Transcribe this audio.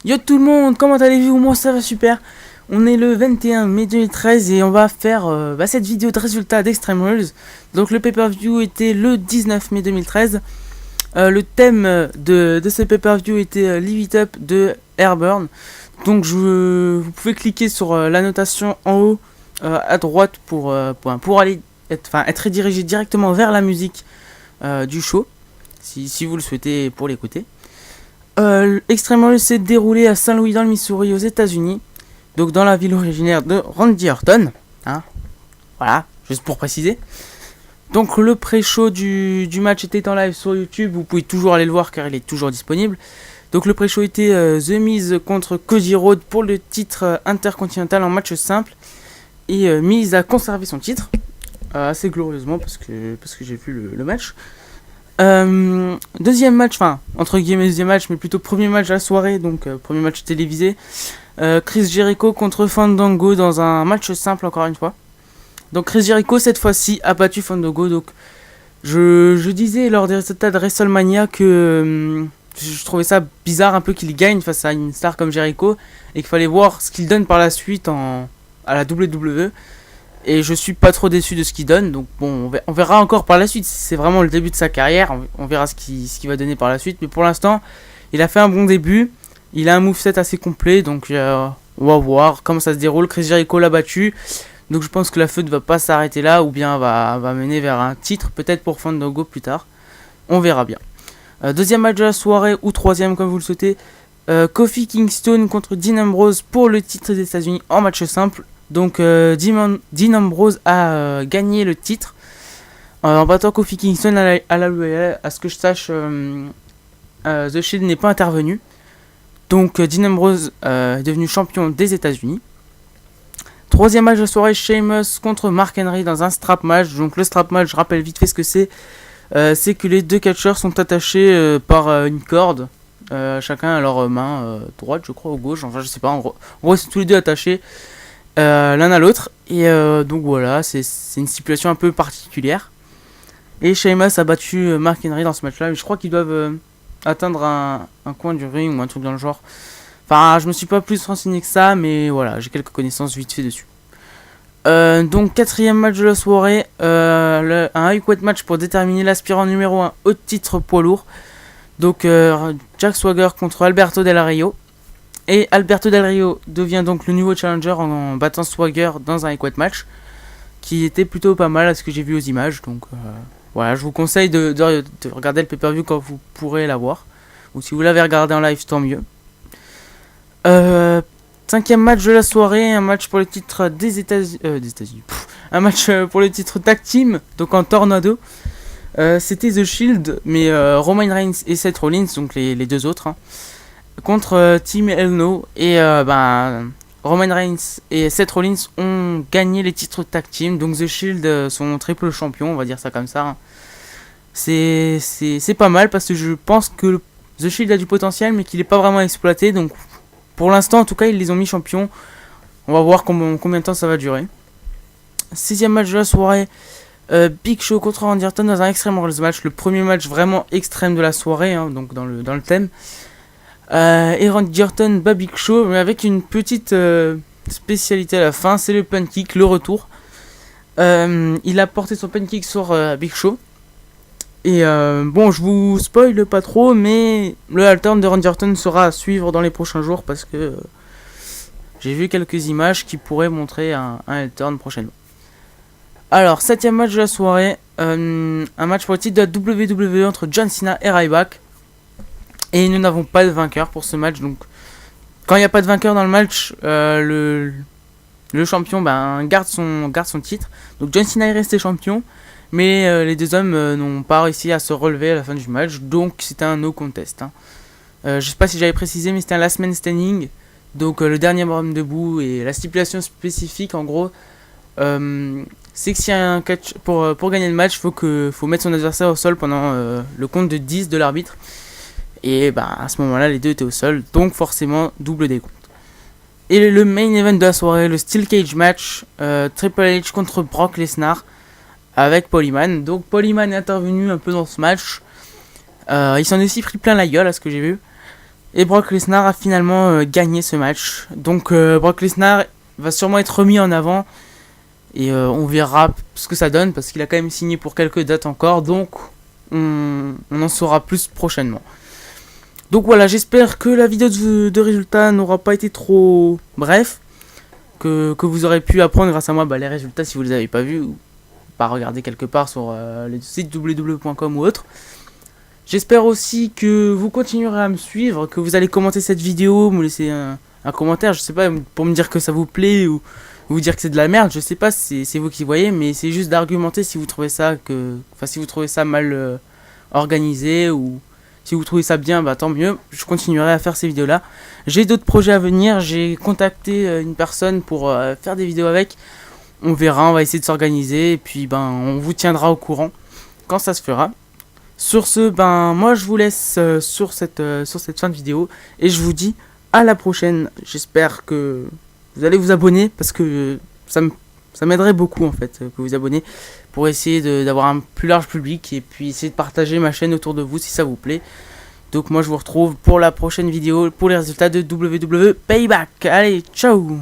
Yo tout le monde, comment allez-vous? Moi ça va super. On est le 21 mai 2013 et on va faire cette vidéo de résultats d'Extreme Rules. Donc le pay-per-view était le 19 mai 2013. Le thème de ce pay-per-view était Live It Up de Airburn. Donc vous pouvez cliquer sur l'annotation en haut à droite pour aller être redirigé directement vers la musique du show, si vous le souhaitez pour l'écouter. Extreme Rules s'est déroulé à Saint-Louis dans le Missouri aux États-Unis, donc dans la ville originaire de Randy Orton, voilà, juste pour préciser. Donc le pré-show du match était en live sur YouTube, vous pouvez toujours aller le voir car il est toujours disponible. Donc le pré-show était The Miz contre Cody Rhodes pour le titre intercontinental en match simple, et Miz a conservé son titre assez glorieusement parce que j'ai vu le match. Deuxième match, entre guillemets deuxième match, mais plutôt premier match de la soirée, donc premier match télévisé. Chris Jericho contre Fandango dans un match simple encore une fois. Donc Chris Jericho cette fois-ci a battu Fandango. Donc je disais lors des résultats de WrestleMania que je trouvais ça bizarre un peu qu'il gagne face à une star comme Jericho et qu'il fallait voir ce qu'il donne par la suite à la WWE. Et je suis pas trop déçu de ce qu'il donne. Donc bon, on verra encore par la suite. C'est vraiment le début de sa carrière. On verra ce qu'il va donner par la suite. Mais pour l'instant, il a fait un bon début. Il a un moveset assez complet. Donc on va voir comment ça se déroule. Chris Jericho l'a battu. Donc je pense que la feud ne va pas s'arrêter là. Ou bien va mener vers un titre. Peut-être pour Fandango plus tard. On verra bien. Deuxième match de la soirée. Ou troisième comme vous le souhaitez. Kofi Kingston contre Dean Ambrose pour le titre des États-Unis en match simple. Donc Dean Ambrose a gagné le titre en battant Kofi Kingston à la Royal. À ce que je sache, The Shield n'est pas intervenu. Donc Dean Ambrose est devenu champion des États-Unis. Troisième match de la soirée, Sheamus contre Mark Henry dans un strap match. Donc le strap match, je rappelle vite fait ce que c'est. C'est que les deux catcheurs sont attachés par une corde, chacun à leur main droite, je crois, ou gauche. Enfin, je sais pas. En gros, ils sont tous les deux attachés. L'un à l'autre, et donc voilà, c'est une stipulation un peu particulière. Et Sheamus a battu Mark Henry dans ce match là, mais je crois qu'ils doivent atteindre un coin du ring ou un truc dans le genre. Enfin, je me suis pas plus renseigné que ça, mais voilà, j'ai quelques connaissances vite fait dessus. Donc quatrième match de la soirée, un heavyweight match pour déterminer l'aspirant numéro 1 au titre poids lourd. Donc Jack Swagger contre Alberto Del Rio. Et Alberto Del Rio devient donc le nouveau challenger en battant Swagger dans un heavyweight match qui était plutôt pas mal à ce que j'ai vu aux images. Donc voilà, je vous conseille de regarder le pay-per-view quand vous pourrez l'avoir. Ou si vous l'avez regardé en live, tant mieux. Cinquième match de la soirée, un match pour le titre des États-Unis. Un match pour le titre tag team, donc en tornado. C'était The Shield, mais Roman Reigns et Seth Rollins, donc les deux autres. Contre Team Hell No, et Roman Reigns et Seth Rollins ont gagné les titres tag team, donc The Shield sont triple champions, on va dire ça comme ça. C'est pas mal parce que je pense que The Shield a du potentiel mais qu'il n'est pas vraiment exploité, donc pour l'instant en tout cas ils les ont mis champions. On va voir combien de temps ça va durer. Sixième match de la soirée, Big Show contre Randy Orton dans un Extreme Rules match, le premier match vraiment extrême de la soirée, donc dans le thème. Et Randy Orton bat Big Show, mais avec une petite spécialité à la fin, c'est le pancake, le retour. Il a porté son pancake sur Big Show. Et bon, je vous spoil pas trop, mais le halter de Randy Orton sera à suivre dans les prochains jours parce que j'ai vu quelques images qui pourraient montrer un halter prochainement. Alors, septième match de la soirée, un match pour le titre de la WWE entre John Cena et Ryback. Et nous n'avons pas de vainqueur pour ce match. Donc, quand il n'y a pas de vainqueur dans le match, le champion garde son titre. Donc, John Cena est resté champion. Mais les deux hommes n'ont pas réussi à se relever à la fin du match. Donc, c'était un no contest. Je ne sais pas si j'avais précisé, mais c'était un last man standing. Donc, le dernier homme debout. Et la stipulation spécifique, en gros, c'est que s'il y a un catch pour gagner le match, faut mettre son adversaire au sol pendant le compte de 10 de l'arbitre. Et à ce moment-là, les deux étaient au sol, donc forcément double décompte. Et le main event de la soirée, le Steel Cage match, Triple H contre Brock Lesnar avec Paul Heyman. Donc Paul Heyman est intervenu un peu dans ce match. Il s'en est aussi pris plein la gueule à ce que j'ai vu. Et Brock Lesnar a finalement gagné ce match. Donc Brock Lesnar va sûrement être remis en avant. Et on verra ce que ça donne, parce qu'il a quand même signé pour quelques dates encore. Donc on en saura plus prochainement. Donc voilà, j'espère que la vidéo de résultats n'aura pas été trop bref. Que vous aurez pu apprendre grâce à moi les résultats si vous les avez pas vus. Ou pas regarder quelque part sur le site www.com ou autre. J'espère aussi que vous continuerez à me suivre, que vous allez commenter cette vidéo, me laisser un commentaire, je sais pas, pour me dire que ça vous plaît ou vous dire que c'est de la merde, je sais pas, c'est vous qui voyez, mais c'est juste d'argumenter si vous trouvez ça si vous trouvez ça mal organisé ou si vous trouvez ça bien, bah tant mieux, je continuerai à faire ces vidéos là. J'ai d'autres projets à venir, j'ai contacté une personne pour faire des vidéos avec. On verra, on va essayer de s'organiser et puis ben on vous tiendra au courant quand ça se fera. Sur ce, ben moi je vous laisse sur cette fin de vidéo et je vous dis à la prochaine. J'espère que vous allez vous abonner parce que ça m'aiderait beaucoup en fait que vous abonnez pour essayer d'avoir un plus large public et puis essayer de partager ma chaîne autour de vous si ça vous plaît. Donc moi je vous retrouve pour la prochaine vidéo pour les résultats de WWE Payback. Allez, ciao!